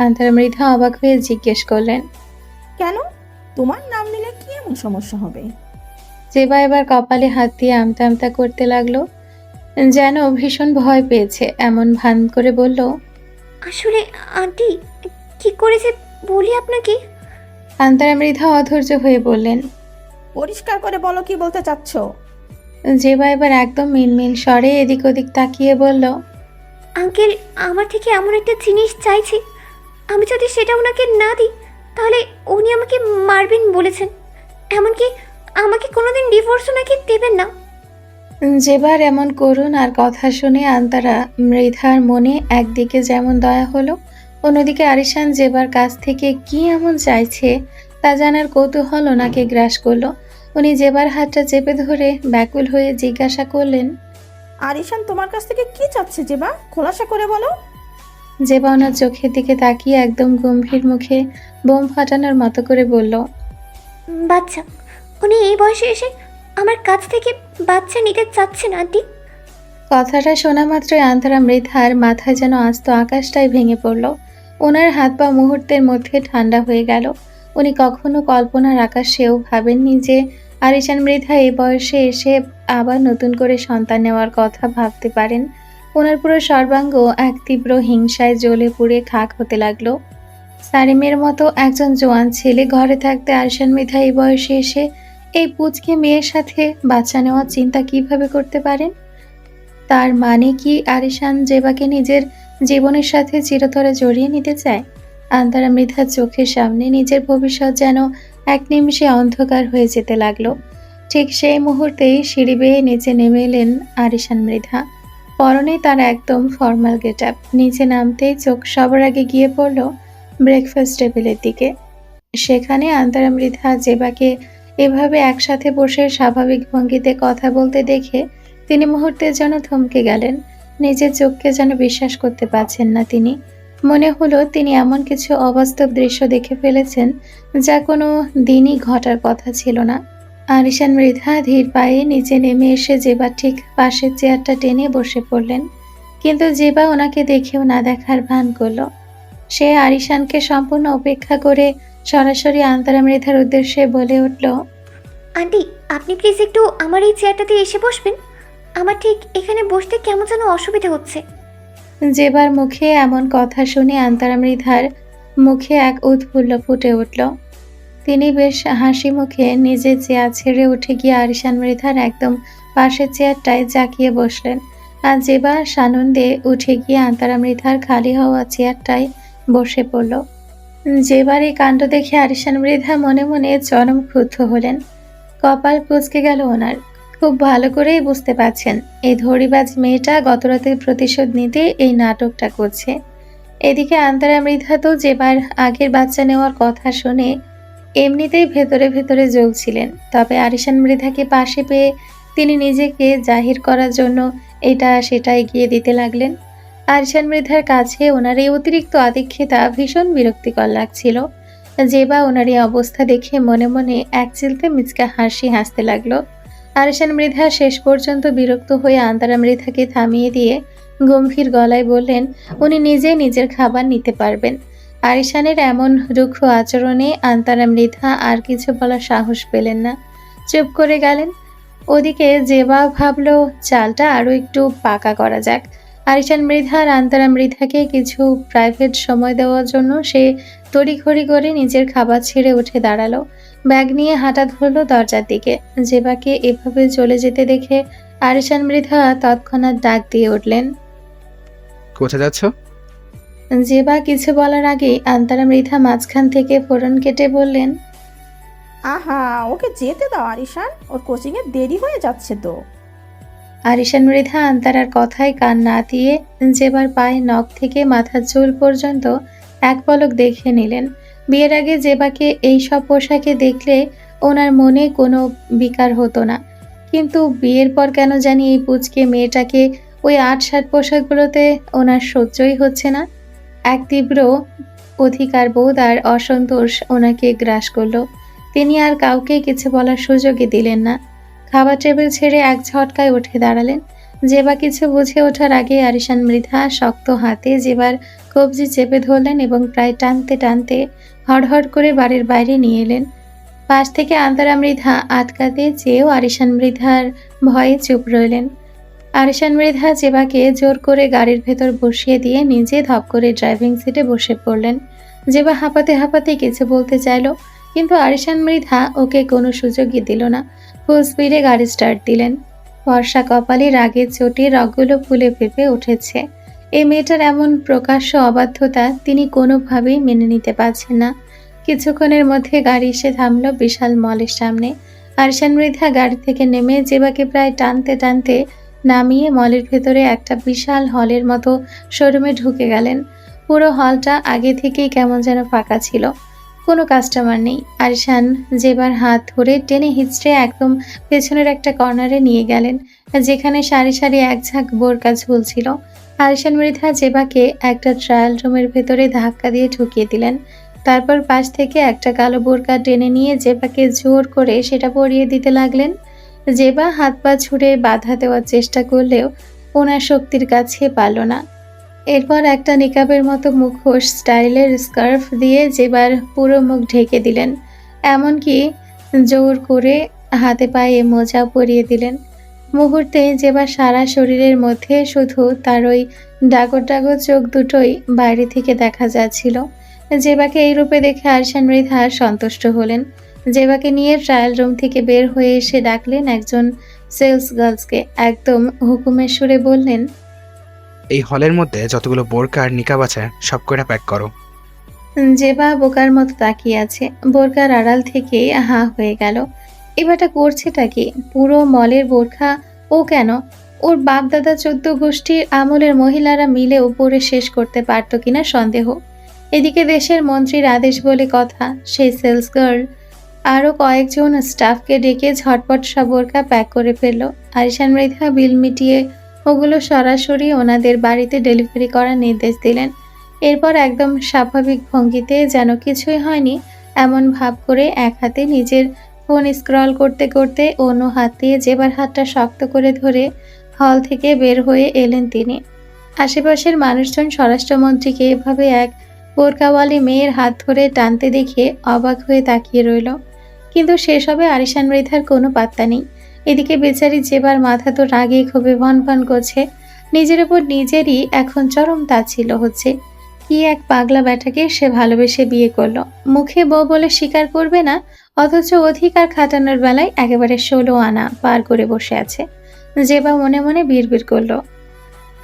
আন্তারা মৃধা অবাক হয়ে জিজ্ঞেস করলেন, কেন? তোমার নাম নিলে কি এমন সমস্যা হবে? জেবা এবার কপালে হাত দিয়ে আমতা আমতা করতে লাগলো, যেন ভীষণ ভয় পেয়েছে এমন ভান করে বলল, আসলে আন্টি, কি করে যে বলি আপনাকে। আন্তারা মৃধা অধৈর্য হয়ে বললেন। পরিষ্কার করে বলো কি বলতে চাচ্ছ। জেবা এবার একদম মিনমিন স্বরে এদিক ওদিক তাকিয়ে বলল, আঙ্কেল আমার থেকে এমন একটা জিনিস চাইছে, আমি যদি সেটা ওনাকে না দিই তাহলে উনি আমাকে মারবেন বলেছেন। এমনকি আমাকে কোনোদিন ডিভোর্সও নাকি দেবেন না। যেবার এমন করুণ আর কথা শুনে আন্তারা মৃধার মনে একদিকে যেমন দয়া হলো, অন্যদিকে আরিশান জেবার কাছ থেকে কি এমন চাইছে তা জানার কৌতূহল ওনাকে গ্রাস করলো। উনি জেবার হাতটা চেপে ধরে ব্যাকুল হয়ে জিজ্ঞাসা করলেন। আরিশান তোমার কাছ থেকে কি চাচ্ছে যেবা, খোলাসা করে বলো। জেবা ওনার চোখের দিকে তাকিয়ে একদম গম্ভীর মুখে বোম ফাটানোর মতো করে বলল, বাচ্চা। উনি এই বয়সে এসে আমার কাছ থেকে বাচ্চা নিতে চাচ্ছেন আন্টি। কথাটা শোনা মাত্রই আন্তারা মৃধার মাথায় যেন আস্ত আকাশটাই ভেঙে পড়ল। ওনার হাত পা মুহূর্তের মধ্যে ঠান্ডা হয়ে গেল। উনি কখনো কল্পনার আকাশেও ভাবেননি যে আরিশান মৃধা এই বয়সে এসে আবার নতুন করে সন্তান নেওয়ার কথা ভাবতে পারেন। ওনার পুরো সর্বাঙ্গ এক তীব্র হিংসায় জ্বলে পুড়ে খাক হতে লাগলো। সারিমের মতো একজন জোয়ান ছেলে ঘরে থাকতে আরিশান মৃধা এই বয়সে এসে এই পুচকে মেয়ের সাথে বাচ্চা নেওয়ার চিন্তা কিভাবে করতে পারেন? তার মানে কি আরিশান জেবাকে নিজের জীবনের সাথে চিরতরে জড়িয়ে নিতে চায়? আন্তারা মৃধার চোখের সামনে নিজের ভবিষ্যৎ যেন এক নিমিষে অন্ধকার হয়ে যেতে লাগলো। ঠিক সেই মুহূর্তেই সিঁড়ি বেয়ে নিচে নেমে এলেন আরিশান মৃধা। পরনে তার একদম ফর্মাল গেট আপ। নিচে নামতেই চোখ সবার আগে গিয়ে পড়ল ব্রেকফাস্ট টেবিলের দিকে। সেখানে আন্তারা মৃধা জেবাকে এভাবে একসাথে বসে স্বাভাবিক ভঙ্গিতে কথা বলতে দেখে তিনি মুহূর্তের জন্য থমকে গেলেন। নিজের চোখকে যেন বিশ্বাস করতে পারছেন না তিনি। মনে হলো তিনি এমন কিছু অবাস্তব দৃশ্য দেখে ফেলেছেন যা কোনো দিনই ঘটার কথা ছিল না। আরিশান মৃধা ধীর পায়ে নিচে নেমে এসে জেবার ঠিক পাশের চেয়ারটা টেনে বসে পড়লেন, কিন্তু জেবা ওনাকে দেখেও না দেখার ভান করল। সে আরিশানকে সম্পূর্ণ উপেক্ষা করে সরাসরি আন্তারা মৃধার উদ্দেশ্যে বলে উঠল, আন্টি, আপনি প্লিজ একটু আমার এই চেয়ারটাতে এসে বসবেন। আমার ঠিক এখানে বসতে কেমন যেন অসুবিধা হচ্ছে। জেবার মুখে এমন কথা শুনে আন্তারা মৃধার মুখে এক উৎফুল্ল ফুটে উঠল। তিনি বেশ হাসি মুখে নিজের চেয়ার ছেড়ে উঠে গিয়ে আরিশান মৃধার একদম পাশের চেয়ারটায় জাঁকিয়ে বসলেন। আর জেবা সানন্দে উঠে গিয়ে আন্তারা মৃধার খালি হওয়া চেয়ারটায় বসে পড়ল। জেবার এই কাণ্ড দেখে আরিশান মৃধা মনে মনে চরম ক্ষুব্ধ হলেন। কপাল কুঁচকে গেল ওনার। খুব ভালো করেই বুঝতে পারছেন এই ধড়িবাজ মেয়েটা গতরাতের প্রতিশোধ নিতে এই নাটকটা করছে। এদিকে আন্তারা মৃধা তো যেবার আগের বাচ্চা নেওয়ার কথা শুনে এমনিতেই ভেতরে ভেতরে জ্বলছিলেন, তবে আরিশান মৃধাকে পাশে পেয়ে তিনি নিজেকে জাহির করার জন্য এটা সেটা এগিয়ে দিতে লাগলেন। আরিশান মৃধার কাছে ওনার এই অতিরিক্ত আদিক্ষেতা ভীষণ বিরক্তিকর লাগছিল। জেবা ওনার এই অবস্থা দেখে মনে মনে এক চিলতে মিচকা হাসি হাসতে লাগলো। আরিশান মৃধা শেষ পর্যন্ত বিরক্ত হয়ে আন্তারা মৃধাকে থামিয়ে দিয়ে গম্ভীর গলায় বললেন উনি নিজে নিজের খাবার নিতে পারবেন। আরিশানের এমন রুক্ষ আচরণে আন্তারা মৃধা আর কিছু বলার সাহস পেলেন না, চুপ করে গেলেন। ওদিকে জেবা ভাবলো চালটা আরো একটু পাকা করা যাক। আরিশান মৃধা আর আন্তারা মৃধাকে কিছু প্রাইভেট সময় দেওয়ার জন্য সে তড়িঘড়ি করে নিজের খাবার ছেড়ে উঠে দাঁড়ালো। ব্যাগ নিয়ে হাঁটা ধরল দরজার দিকে। জেবাকে এভাবে চলে যেতে দেখে আরিশান মৃধা তৎক্ষণাৎ ডাক দিয়ে উঠলেন। কোথায় যাচ্ছ? জেবা কিছু বলার আগেই আন্তারা মৃধা মাঝখান থেকে ফোড়ন কেটে বললেন, আহা, ওকে যেতে দাও আরিশান, ওর কোচিংয়ে দেরি হয়ে যাচ্ছে তো। আরিশান মৃধা আন্তারার কথায় কান না দিয়ে জেবার পায়ে নখ থেকে মাথার চুল পর্যন্ত এক পলক দেখে নিলেন। বিয়ের আগে জেবাকে এই সব পোশাকে দেখলে ওনার মনে কোনো বিকার হতো না, কিন্তু বিয়ের পর কেন জানি এই পুচকে মেয়েটাকে ওই ৮-৭ পোশাকগুলোতে ওনার সহ্যই হচ্ছে না। এক তীব্র অধিকার বোধ আর অসন্তোষ ওনাকে গ্রাস করলো। তিনি আর কাউকে কিছু বলার সুযোগই দিলেন না। খাবার টেবিল ছেড়ে এক ঝটকায় উঠে দাঁড়ালেন। জেবা কিছু বুঝে ওঠার আগে আরিশান মৃধা শক্ত হাতে জেবার কবজি চেপে ধরলেন এবং প্রায় টানতে টানতে হড়হড় করে বাড়ির বাইরে নিয়ে এলেন। পাশ থেকে আন্তারা মৃধা আটকাতে চেয়েও আরিশান মৃধার ভয়ে চুপ রইলেন। আরিশান মৃধা জেবাকে জোর করে গাড়ির ভেতর বসিয়ে দিয়ে নিজে ধপ করে ড্রাইভিং সিটে বসে পড়লেন। জেবা হাঁপাতে হাঁপাতে কিছু বলতে চাইল, কিন্তু আরিশান মৃধা ওকে কোনো সুযোগই দিল না। ফুল স্পিডে গাড়ি স্টার্ট দিলেন। বর্ষা কপালে রাগের চোটে রগগুলো ফুলে ফেঁপে উঠেছে। এই মেয়েটার এমন প্রকাশ্য অবাধ্যতা তিনি কোনোভাবেই মেনে নিতে পারছেন না। কিছুক্ষণের মধ্যে গাড়ি এসে থামল বিশাল মলের সামনে। আরশান মৃধা গাড়ি থেকে নেমে জেবাকে প্রায় টানতে টানতে নামিয়ে মলের ভেতরে একটা বিশাল হলের মতো শোরুমে ঢুকে গেলেন। পুরো হলটা আগে থেকেই কেমন যেন ফাঁকা ছিল, কোনো কাস্টমার নেই। আরশান জেবার হাত ধরে টেনে হিচড়ে একদম পেছনের একটা কর্নারে নিয়ে গেলেন, যেখানে সারি সারি এক ঝাঁক বোরকা ঝুলছিল। আরশান মৃধা জেবাকে একটা ট্রায়াল রুমের ভেতরে ধাক্কা দিয়ে ঢুকিয়ে দিলেন। তারপর পাশ থেকে একটা কালো বোরকা টেনে নিয়ে জেবাকে জোর করে সেটা পরিয়ে দিতে লাগলেন। জেবা হাত পা ছুড়ে বাধা দেওয়ার চেষ্টা করলেও ওনার শক্তির কাছে পারল না। এরপর একটা নিকাবের মতো মুখোশ স্টাইলের স্কার্ফ দিয়ে জেবার পুরো মুখ ঢেকে দিলেন, এমনকি জোর করে হাতে পায়ে মোজা পরিয়ে দিলেন। মুহূর্তে জেবার সারা শরীরের মধ্যে শুধু তার ওই ডাগর ডাগর চোখ দুটোই বাইরে থেকে দেখা যাচ্ছিল। জেবাকে এই রূপে দেখে আরশান মৃধা সন্তুষ্ট হলেন। জেবাকে নিয়ে ট্রায়াল রুম থেকে বের হয়ে এসে ডাকলেন একজন সেলস গার্লসকে। একদম হুকুমের সুরে বললেন, এই হলের মধ্যে যতগুলো বোরকা আর নিকাব আছে সব কটা প্যাক করো। জেবা বোকার মতো তাকিয়ে আছে। বোরকার আড়াল থেকে হা হয়ে গেল। এবারটা করছেটা কি? পুরো মলের বোরখা ও কেন? ওর বাপ দাদা 14 গোষ্ঠীর আমলের মহিলারা মিলে উপরে শেষ করতে পারত কিনা সন্দেহ। এদিকে দেশের মন্ত্রীর আদেশ বলে কথা, সেই সেলস গার্ল আরও কয়েকজন স্টাফকে ডেকে ঝটপট সব বোরকা প্যাক করে ফেলল। আরিশান মৃধা বিল মিটিয়ে ওগুলো সরাসরি ওনাদের বাড়িতে ডেলিভারি করার নির্দেশ দিলেন। এরপর একদম স্বাভাবিক ভঙ্গিতে যেন কিছুই হয়নি এমন ভাব করে এক হাতে নিজের ফোন স্ক্রল করতে করতে অন্য হাত দিয়ে জেবার হাতটা শক্ত করে ধরে হল থেকে বের হয়ে এলেন তিনি। আশেপাশের মানুষজন স্বরাষ্ট্রমন্ত্রীকে এভাবে এক বোরকাওয়ালি মেয়ের হাত ধরে টানতে দেখে অবাক হয়ে তাকিয়ে রইল। কিন্তু সেসবে আরিশান মৃধার কোনো পাত্তা নেই। এদিকে বেচারি জেবার মাথা তো রাগে ক্ষোভে ভনভন করছে। নিজের উপর নিজেরই এখন চরম তাচ্ছিল্য হচ্ছে। কি এক পাগলা ব্যাটাকে সে ভালোবেসে বিয়ে করলো, মুখে বউ বলে স্বীকার করবে না, অথচ অধিকার খাটানোর বেলায় একেবারে 16 আনা পার করে বসে আছে। জেবা মনে মনে বিড়বিড় করলো,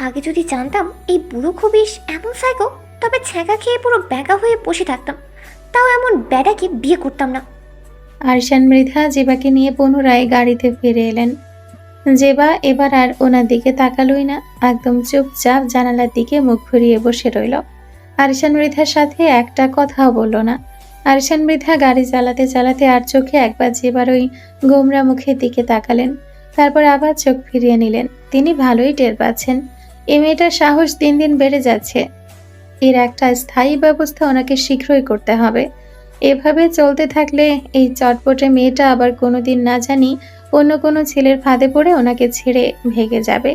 আগে যদি জানতাম এই বুড়ো খবিশ এমন সাইকো, তবে ছ্যাঁকা খেয়ে পুরো ব্যাকা হয়ে বসে থাকতাম, তাও এমন ব্যাটাকে বিয়ে করতাম না। আরশান মৃধা জেবাকে নিয়ে পুনরায় গাড়িতে ফিরে এলেন। জেবা এবার আর ওনার দিকে তাকালোই না, একদম চুপচাপ জানালার দিকে মুখ ঘুরিয়ে বসে রইল। আরশান মৃধার সাথে একটা কথাও বলল না। আরশান মৃধা গাড়ি চালাতে চালাতে আর চোখে একবার জেবার ওই গোমরা মুখের দিকে তাকালেন, তারপর আবার চোখ ফিরিয়ে নিলেন। তিনি ভালোই টের পাচ্ছেন এই মেয়েটার সাহস দিন দিন বেড়ে যাচ্ছে। এর একটা স্থায়ী ব্যবস্থা ওনাকে শীঘ্রই করতে হবে। এভাবে চলতে থাকলে এই চটপটে মেয়েটা আবার কোনোদিন না জানি অন্য কোনো ছেলের ফাঁদে পড়ে ওনাকে ছেড়ে ভেগে যাবে।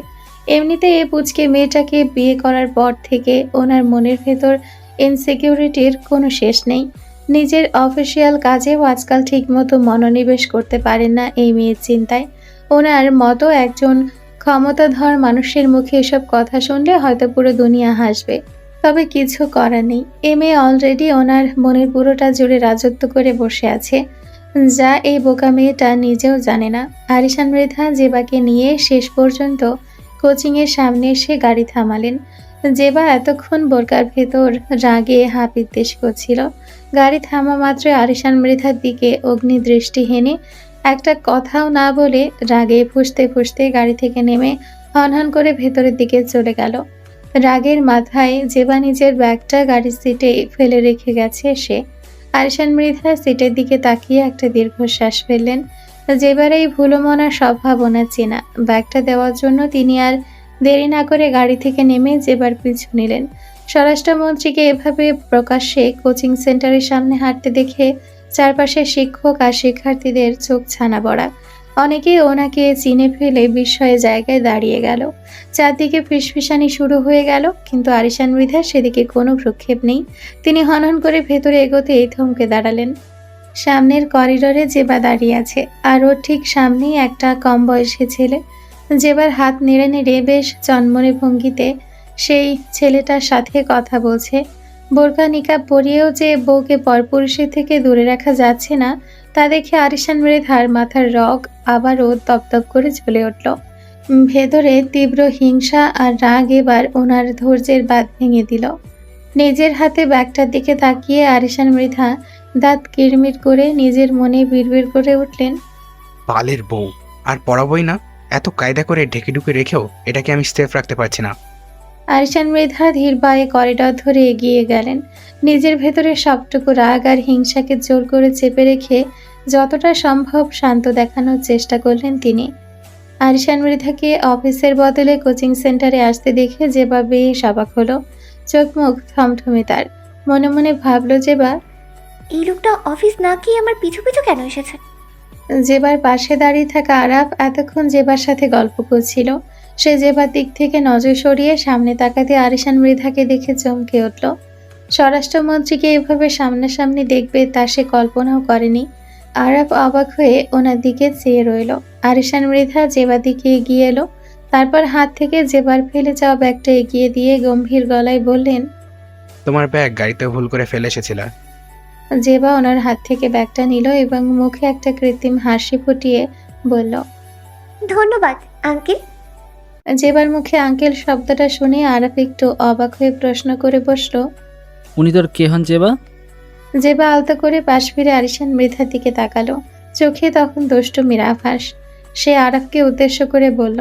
এমনিতে এ পুচকে মেয়েটাকে বিয়ে করার পর থেকে ওনার মনের ভেতর ইনসিকিউরিটির কোনো শেষ নেই। নিজের অফিসিয়াল কাজেও আজকাল ঠিকমতো মনোনিবেশ করতে পারেন না এই মেয়ের চিন্তায়। ওনার মতো একজন ক্ষমতাধর মানুষের মুখে এসব কথা শুনলে হয়তো পুরো দুনিয়া হাসবে, তবে কিছু করার নেই। এ মেয়ে অলরেডি ওনার মনের পুরোটা জুড়ে রাজত্ব করে বসে আছে, যা এই বোকা মেয়েটা নিজেও জানে না। আরিশান মৃধা জেবাকে নিয়ে শেষ পর্যন্ত কোচিংয়ের সামনে এসে গাড়ি থামালেন। জেবা এতক্ষণ বোরকার ভেতর রাগে হাপিত্তেশ করছিল। গাড়ি থামা মাত্র আরিশান মৃধার দিকে অগ্নি দৃষ্টি হেনে একটা কথাও না বলে রাগে ফুঁসতে ফুঁসতে গাড়ি থেকে নেমে হনহন করে ভেতরের দিকে চলে গেল। রাগের মাথায় জেবা নিজের ব্যাগটা গাড়ির সিটে ফেলে রেখে গেছে সে। আরিশান মৃধা সিটের দিকে তাকিয়ে একটা দীর্ঘশ্বাস ফেললেন। জেবার এই ভুলোমনা স্বভাব ওনার চেনা। ব্যাগটা দেওয়ার জন্য তিনি আর দেরি না করে গাড়ি থেকে নেমে জেবার পিছু নিলেন। স্বরাষ্ট্রমন্ত্রীকে এভাবে প্রকাশ্যে কোচিং সেন্টারের সামনে হাঁটতে দেখে চারপাশে শিক্ষক আর শিক্ষার্থীদের চোখ ছানা বড়া। অনেকেই ওনাকে চিনে ফেলে বিস্ময়ে জায়গায় দাঁড়িয়ে গেল। চারদিকে ফিসফিসানি শুরু হয়ে গেল, কিন্তু আরিশান মৃধা সেদিকে কোনো ভ্রুক্ষেপ নেই। তিনি হনহন করে ভেতরে এগোতেই থমকে দাঁড়ালেন। সামনের করিডোরে জেবা দাঁড়িয়ে আছে, আর ওর ঠিক সামনেই একটা কম বয়সী ছেলে। জেবার হাত নেড়ে নেড়ে বেশ চনমনে ভঙ্গিতে সেই ছেলেটার সাথে কথা বলছে। বোরকা নিকাব পরিয়েও যে বউকে পরপুরুষের থেকে দূরে রাখা যাচ্ছে না, তা দেখে আরিশান মৃধার মাথার রগ আবারও তপতপ করে জ্বলে উঠল। ভেতরে তীব্র হিংসা আর রাগ এবার ওনার ধৈর্যের বাঁধ ভেঙে দিল। নিজের হাতে ব্যাগটার দিকে তাকিয়ে আরিশান মৃধা দাঁত কিরমির করে নিজের মনে বিড়বিড় করে উঠলেন, বালের বউ, আর পড়াবোই না। এত কায়দা করে ঢেকে ঢুকে রেখেও এটাকে আমি সেফ রাখতে পারছি না। আরিশান মৃধা ধীর পায়ে করিডর ধরে এগিয়ে গেলেন। নিজের ভেতরে সবটুকু রাগ আর হিংসাকে জোর করে চেপে রেখে যতটা সম্ভব শান্ত দেখানোর চেষ্টা করলেন তিনি। আরিশান মৃধাকে অফিসের বদলে কোচিং সেন্টারে আসতে দেখে জেবা বেশ অবাক হলো। চোখ মুখ থমথমে তার। মনে মনে ভাবলো জেবা। এই লোকটা অফিস না গিয়ে আমার পিছু পিছু কেন এসেছে? জেবার পাশে দাঁড়িয়ে থাকা আরাফ এতক্ষণ জেবার সাথে গল্প করছিল। সে জেবার দিক থেকে নজর সরিয়ে সামনে তাকাতে আরিশান মৃধাকে দেখে চমকে উঠল। স্বরাষ্ট্রমন্ত্রীকে এভাবে সামনাসামনি দেখবে তা সে কল্পনাও করেনি। আরাফ অবাক হয়ে ওনার দিকে চেয়ে রইল। আরিশান মৃধা জেবার দিকে এগিয়ে এলো। তারপর হাত থেকে জেবার ফেলে যাওয়া ব্যাগটা এগিয়ে দিয়ে গম্ভীর গলায় বললেন। তোমার ব্যাগ গাড়িতে ভুল করে ফেলে এসেছিল। জেবা ওনার হাত থেকে ব্যাগটা নিল এবং মুখে একটা কৃত্রিম হাসি ফুটিয়ে বলল। ধন্যবাদ আঙ্কেল। জেবার মুখে আঙ্কেল শব্দটা শুনে আরাফ একটু অবাক হয়ে প্রশ্ন করে বসলো। উনি তোর কে হন জেবা? জেবা আলতো করে পাশ ফিরে আরিশান মৃধার দিকে তাকালো। চোখে তখন দুষ্টুমির আভাস। সে আরাফকে উদ্দেশ্য করে বলল।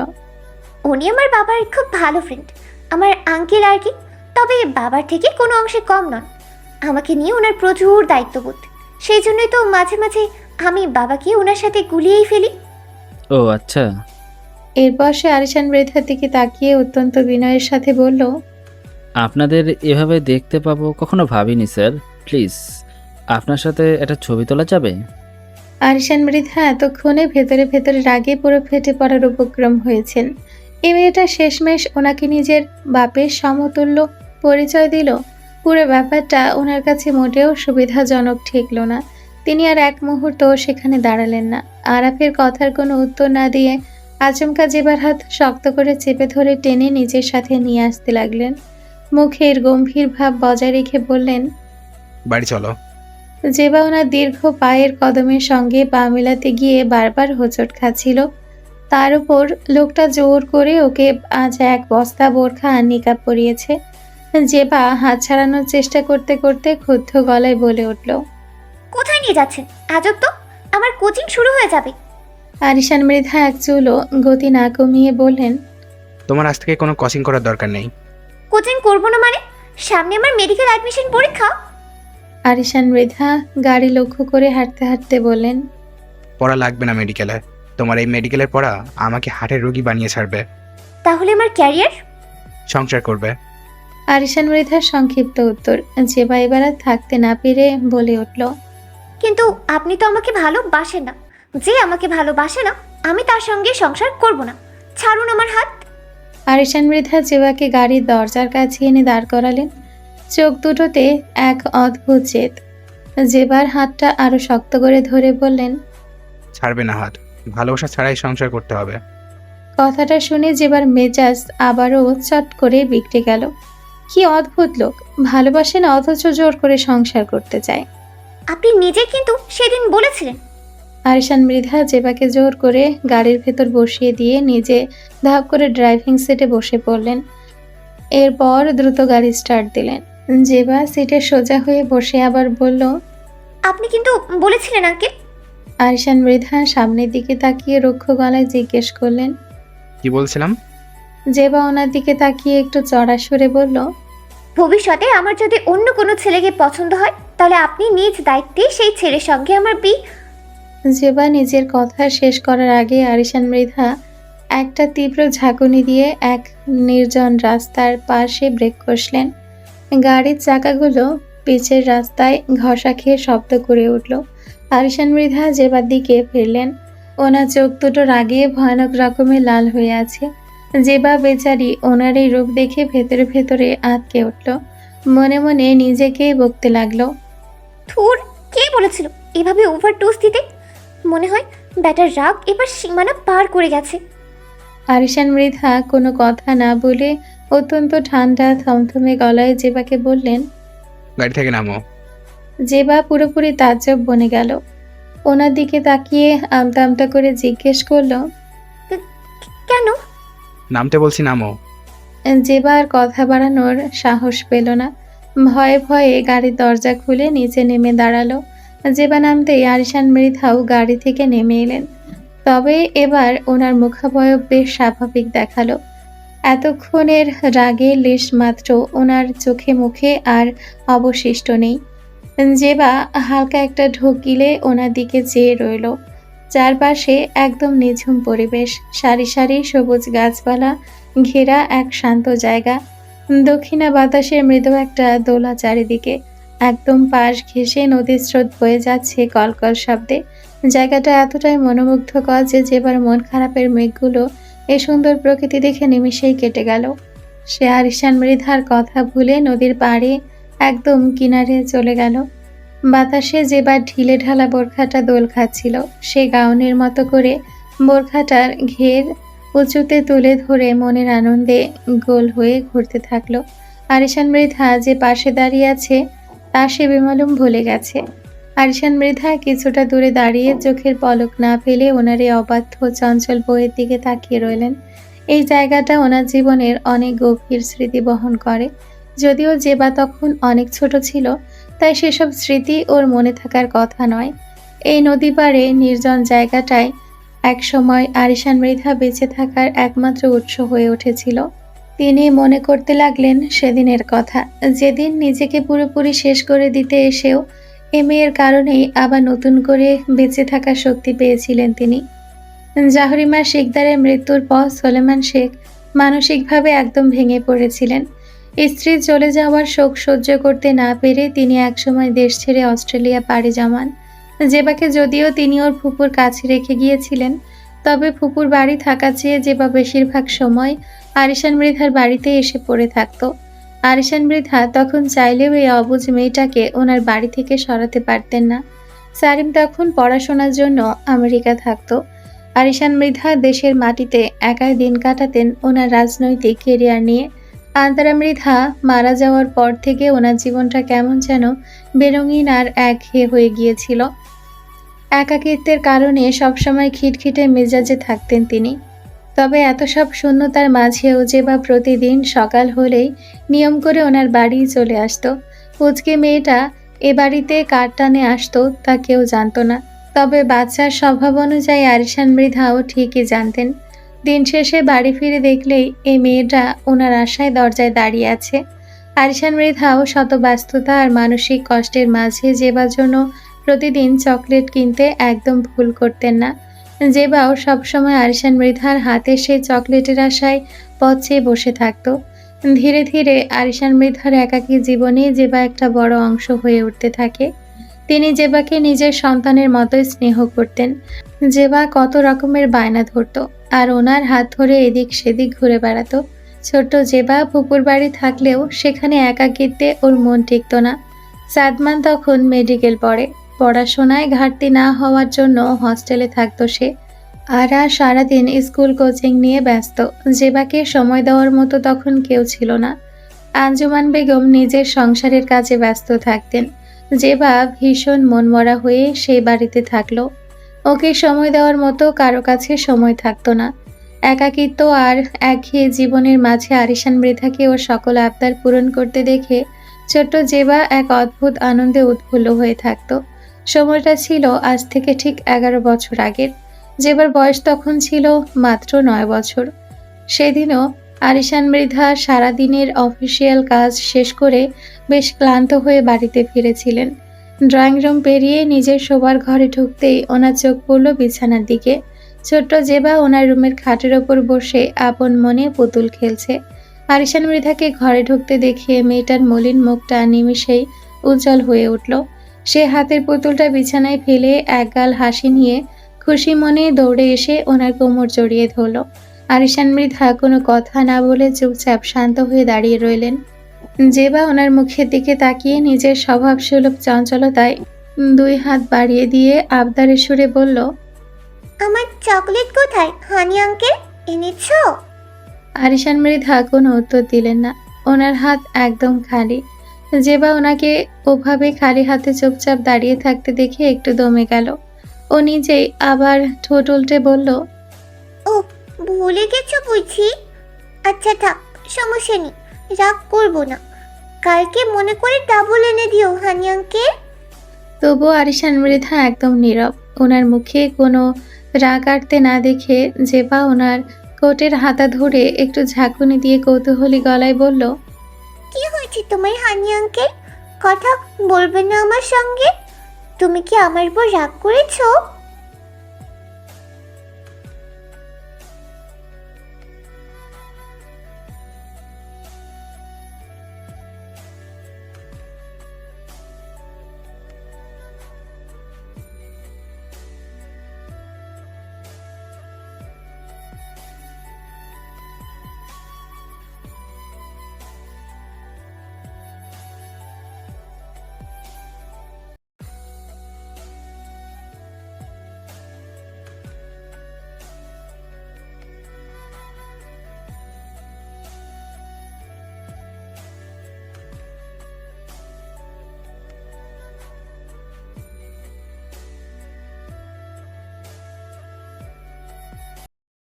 উনি আমার বাবার খুব ভালো ফ্রেন্ড, আমার আঙ্কেল আর কি। তবে বাবার থেকে কোনো অংশে কম নন। আমাকে নিয়ে ওনার প্রচুর দায়িত্ববোধ, সেই জন্যই তো মাঝে মাঝে আমি বাবাকে ওনার সাথে গুলিয়েই ফেলি। ও আচ্ছা। এরপর সে আরিশান মৃধার দিকে তাকিয়ে অত্যন্ত বিনয়ের সাথে বলল। আপনাদের এভাবে দেখতে পাবো কখনো ভাবিনি স্যার। প্লিজ আপনার সাথে একটা ছবি তোলা যাবে? আরিশান মৃধা এতক্ষণে ভেতরে ভেতরে রাগে পুরো ফেটে পড়ার উপক্রম হয়েছেন। এই মেয়েটা শেষমেশ ওনাকে নিজের বাপের সমতুল্য পরিচয় দিল। পুরো ব্যাপারটা ওনার কাছে মোটেও সুবিধাজনক ঠেকল না। তিনি আর এক মুহূর্ত সেখানে দাঁড়ালেন না। আরাফের কথার কোনো উত্তর না দিয়ে আচমকা জেবার হাত শক্ত করে চেপে ধরে টেনে নিজের সাথে নিয়ে আসতে লাগলেন। মুখের গম্ভীর ভাব বজায় রেখে বললেন। বাড়ি চলো। জেবা ওনার দীর্ঘ পায়ের কদমের সঙ্গে পা মেলাতে গিয়ে বারবার হোঁচট খাচ্ছিল। তার উপর লোকটা জোর করে ওকে আজ এক বস্তা বোরখা আর নিকাব পরিয়েছে। জেবা হাত ছাড়ানোর চেষ্টা করতে করতে ক্ষুব্ধ গলায় বলে উঠল। কোথায় নিয়ে যাচ্ছেন? আজব তো, আমার কোচিং শুরু হয়ে যাবে। আরিশান মৃধা এক চুলও গতি না কমিয়ে বললেন। তোমার আজ থেকে কোনো কোচিং করার দরকার নেই। কোচিং করবো না মানে? সামনে আমার মেডিকেল অ্যাডমিশন পরীক্ষা। আরিশান মৃধা গাড়ি লক্ষ্য করে হাঁটতে হাঁটতে বললেন। পড়া লাগবে না মেডিকেলে। তোমার এই মেডিকেলের পড়া আমাকে হার্টের রোগী বানিয়ে ছাড়বে। তাহলে আমার ক্যারিয়ার? সংসার করবে। আরিশান মৃধার সংক্ষিপ্ত উত্তর। জেবা এবার আর থাকতে না পেরে বলে উঠল। কিন্তু আপনি তো আমাকে ভালোবাসেন না। যে আমাকে ভালোবাসে না আমি তার সঙ্গে সংসার করব না। ছাড়ুন আমার হাত। আরিশান মৃধা জেবাকে গাড়ির দরজার কাছে এনে দাঁড় করালেন। চোখ দুটোতে এক অদ্ভুত জেদ। জেবার হাতটা আরো শক্ত করে ধরে বললেন। ছাড়বে না হাত। ভালোবাসা ছাড়াই সংসার করতে হবে। কথাটা শুনে জেবার মেজাজ আবারও চট করে বিগড়ে গেল। কি অদ্ভুত লোক, ভালোবাসে না অথচ জোর করে সংসার করতে চায়। আপনি নিজে কিন্তু সেদিন বলেছিলেন। আরিশান মৃধা জেবাকে জোর করে গাড়ির ভেতর বসিয়ে দিয়ে নিজে ধাপ করে ড্রাইভিং সিটে বসে পড়লেন। এরপর দ্রুত গাড়ি স্টার্ট দিলেন। জেবা সিটে সোজা হয়ে বসে আবার বলল। আপনি কিন্তু বলেছিলেন আঙ্কেল। আরিশান মৃধা সামনের দিকে তাকিয়ে রুক্ষ গলায় জিজ্ঞেস করলেন। কি বলছিলাম? জেবা ওনার দিকে তাকিয়ে একটু চড়া সুরে বলল। ভবিষ্যতে আমার যদি অন্য কোনো ছেলেকে পছন্দ হয় তাহলে আপনি নিজ দায়িত্বে সেই ছেলের সঙ্গে আমার বিয়ে। জেবা নিজের কথা শেষ করার আগে আরিশান মৃধা একটা তীব্র ঝাঁকুনি দিয়ে এক নির্জন রাস্তার পাশে ব্রেক কষলেন। গাড়ির চাকাগুলো পিচের রাস্তায় ঘষা খেয়ে শব্দ করে উঠল। আরিশান মৃধা জেবার দিকে ফিরলেন। ওনার চোখ দুটো রাগে ভয়ানক রকমের লাল হয়ে আছে। জেবা বেচারি ওনার এই রূপ দেখে ভেতরে ভেতরে আটকে উঠল। মনে মনে নিজেকেই বকতে লাগলো। থুর, কে বলেছিল এভাবে ওভারডোজ দিতে? মনে হয় ব্যাটার রাগ এবার সীমানা পার করে গেছে। আরিশান মৃধা কোনো কথা না বলে অত্যন্ত ঠান্ডা থমথমে গলায় জেবাকে বললেন। গাড়ি থেকে নামো। জেবা পুরোপুরি তাজ্জব বনে গেল। ওনার দিকে তাকিয়ে আমতা আমতা করে জিজ্ঞেস করলো। কেন? নামতে বলছি, নামো। জেবা আর কথা বাড়ানোর সাহস পেল না। ভয়ে ভয়ে গাড়ির দরজা খুলে নিচে নেমে দাঁড়ালো। জেবা নামতেই আরিশান মৃধাও গাড়ি থেকে নেমে এলেন। তবে এবার ওনার মুখাবয়ব বেশ স্বাভাবিক দেখালো। এতক্ষণের রাগে লেশ মাত্র ওনার চোখে মুখে আর অবশিষ্ট নেই। জেবা হালকা একটা ঢোক গিলে ওনার দিকে চেয়ে রইল। চারপাশে একদম নিঝুম পরিবেশ, সারি সারি সবুজ গাছপালা ঘেরা এক শান্ত জায়গা। দক্ষিণা বাতাসের মৃদু একটা দোলা চারিদিকে। একদম পাশ ঘেঁষে নদীর স্রোত বয়ে যাচ্ছে কলকল শব্দে। জায়গাটা এতটাই মনোমুগ্ধকর যে যেবার মন খারাপের মেঘগুলো এই সুন্দর প্রকৃতি দেখে নিমিষেই কেটে গেল। সে আরিশান মৃধার কথা ভুলে নদীর পাড়ে একদম কিনারে চলে গেল। বাতাসে যেবার ঢিলে ঢালা বোরখাটা দোল খাচ্ছিল, সে গাউনের মতো করে বোরখাটার ঘের উঁচুতে তুলে ধরে মনের আনন্দে গোল হয়ে ঘুরতে থাকলো। আরিশান মৃধা যে পাশে দাঁড়িয়ে আছে তা সে বেমালুম ভুলে গেছে। আরিশান মৃধা কিছুটা দূরে দাঁড়িয়ে চোখের পলক না ফেলে ওনার এই অবাধ্য চঞ্চল বইয়ের দিকে তাকিয়ে রইলেন। এই জায়গাটা ওনার জীবনের অনেক গভীর স্মৃতি বহন করে। যদিও জেবা তখন অনেক ছোট ছিল, তাই সেসব স্মৃতি ওর মনে থাকার কথা নয়। এই নদী পাড়ে নির্জন জায়গাটায় একসময় আরিশান মৃধা বেঁচে থাকার একমাত্র উৎস হয়ে উঠেছিল। তিনি মনে করতে লাগলেন সেদিনের কথা, যেদিন নিজেকে পুরোপুরি শেষ করে দিতে এসেও এ মেয়ের কারণেই আবার নতুন করে বেঁচে থাকার শক্তি পেয়েছিলেন তিনি। জাহরিমা শিকদারের মৃত্যুর পর সোলেমান শেখ মানসিকভাবে একদম ভেঙে পড়েছিলেন। স্ত্রীর চলে যাওয়ার শোক সহ্য করতে না পেরে তিনি একসময় দেশ ছেড়ে অস্ট্রেলিয়া পাড়ি জমান। জেবাকে যদিও তিনি ওর ফুপুর কাছে রেখে গিয়েছিলেন, তবে ফুপুর বাড়ি থাকা চেয়ে জেবা বেশিরভাগ সময় আরিশান মৃধার বাড়িতে এসে পড়ে থাকতো। আরিশান মৃধা তখন চাইলেও এই অবুঝ মেয়েটাকে ওনার বাড়ি থেকে সরাতে পারতেন না। সারিম তখন পড়াশোনার জন্য আমেরিকা থাকতো। আরিশান মৃধা দেশের মাটিতে একাই দিন কাটাতেন ওনার রাজনৈতিক কেরিয়ার নিয়ে। আন্তারা মৃধা মারা যাওয়ার পর থেকে ওনার জীবনটা কেমন যেন বেরঙিন আর একঘেয়ে হয়ে গিয়েছিল। একাকিত্বের কারণে সবসময় খিটখিটে মেজাজে থাকতেন তিনি। তবে এত সব শূন্যতার মাঝেও যেবা প্রতিদিন সকাল হলেই নিয়ম করে ওনার বাড়ি চলে আসতো। পুচকে মেয়েটা এ বাড়িতে কার টানে আসতো তা কেউ জানতো না, তবে বাচ্চার স্বভাব অনুযায়ী আরিশান মৃধাও ঠিকই জানতেন। দিন শেষে বাড়ি ফিরে দেখলেই এই মেয়েটা ওনার আশায় দরজায় দাঁড়িয়ে আছে। আরিশান মৃধাও শত ব্যস্ততা আর মানসিক কষ্টের মাঝে যেবার জন্য প্রতিদিন চকলেট কিনতে একদম ভুল করতেন না। জেবাও সবসময় আরিশান মৃধার হাতে সেই চকলেটের আশায় পথ চেয়ে বসে থাকতো। ধীরে ধীরে আরিশান মৃধার একাকী জীবনে জেবা একটা বড় অংশ হয়ে উঠতে থাকে। তিনি জেবাকে নিজের সন্তানের মতোই স্নেহ করতেন। জেবা কত রকমের বায়না ধরতো আর ওনার হাত ধরে এদিক সেদিক ঘুরে বেড়াতো। ছোট্ট জেবা ফুপুর বাড়ি থাকলেও সেখানে একাকিত্বে ওর মন টিকত না। সাদমান তখন মেডিকেল পড়ে, পড়াশোনায় ঘাটতি না হওয়ার জন্য হস্টেলে থাকতো সে। আর সারাদিন স্কুল কোচিং নিয়ে ব্যস্ত। জেবাকে সময় দেওয়ার মতো তখন কেউ ছিল না। আঞ্জুমান বেগম নিজের সংসারের কাজে ব্যস্ত থাকতেন। জেবা ভীষণ মনমরা হয়ে সেই বাড়িতে থাকলো। ওকে সময় দেওয়ার মতো কারো কাছে সময় থাকতো না। একাকিত্ব আর একঘেয়ে জীবনের মাঝে আরিশান মৃধাকে ওর সকল আবদার পূরণ করতে দেখে ছোট্ট জেবা এক অদ্ভুত আনন্দে উৎফুল্ল হয়ে থাকতো। সময়টা ছিল আজ থেকে ঠিক 11 বছর আগের। জেবার বয়স তখন ছিল মাত্র 9 বছর। সেদিনও আরিশান মৃধা সারাদিনের অফিসিয়াল কাজ শেষ করে বেশ ক্লান্ত হয়ে বাড়িতে ফিরেছিলেন। ড্রয়িং রুম পেরিয়ে নিজের শোবার ঘরে ঢুকতেই ওনার চোখ পড়ল বিছানার দিকে। ছোট্ট জেবা ওনার রুমের খাটের ওপর বসে আপন মনে পুতুল খেলছে। আরিশান মৃধাকে ঘরে ঢুকতে দেখে মেয়েটার মলিন মুখটা নিমিষেই উজ্জ্বল হয়ে উঠল। সে হাতের পুতুলটা বিছানায় ফেলে একগাল হাসি নিয়ে খুশি মনে দৌড়ে এসে ওনার কোমর জড়িয়ে ধরল। আরিশান মৃধা কোনো কথা না বলে চুপচাপ শান্ত হয়ে দাঁড়িয়ে রইলেন। জেবা ওনার মুখের দিকে তাকিয়ে নিজের স্বভাবসুলভ চঞ্চলতায় 2 হাত বাড়িয়ে দিয়ে আবদারের সুরে বলল, আমার চকলেট কোথায় হানি আঙ্কেল, এনেছো? আরিশান মৃধা কোনো উত্তর দিলেন না। ওনার হাত একদম খালি। জেবা ওনাকে ওভাবে খালি হাতে চুপচাপ দাঁড়িয়ে থাকতে দেখে একটু দমে গেল। ও নিজেই আবার ঠোঁট উল্টে বলল, ও ভুলে গেছো বুঝি? আচ্ছা থাক, সমস্যা নেই, রাগ করবো না। কালকে মনে করে ডাবল এনে দিও হানি আঙ্কেল। তবুও আরিশান মৃধা একদম নীরব। ওনার মুখে কোনো রাগ আটতে না দেখে জেবা ওনার কোটের হাতা ধরে একটু ঝাঁকুনি দিয়ে কৌতূহলী গলায় বলল, কি হয়েছে তোমার হানি আঙ্কেল? কথা বলবে না আমার সঙ্গে? তুমি কি আমার উপর রাগ করেছো?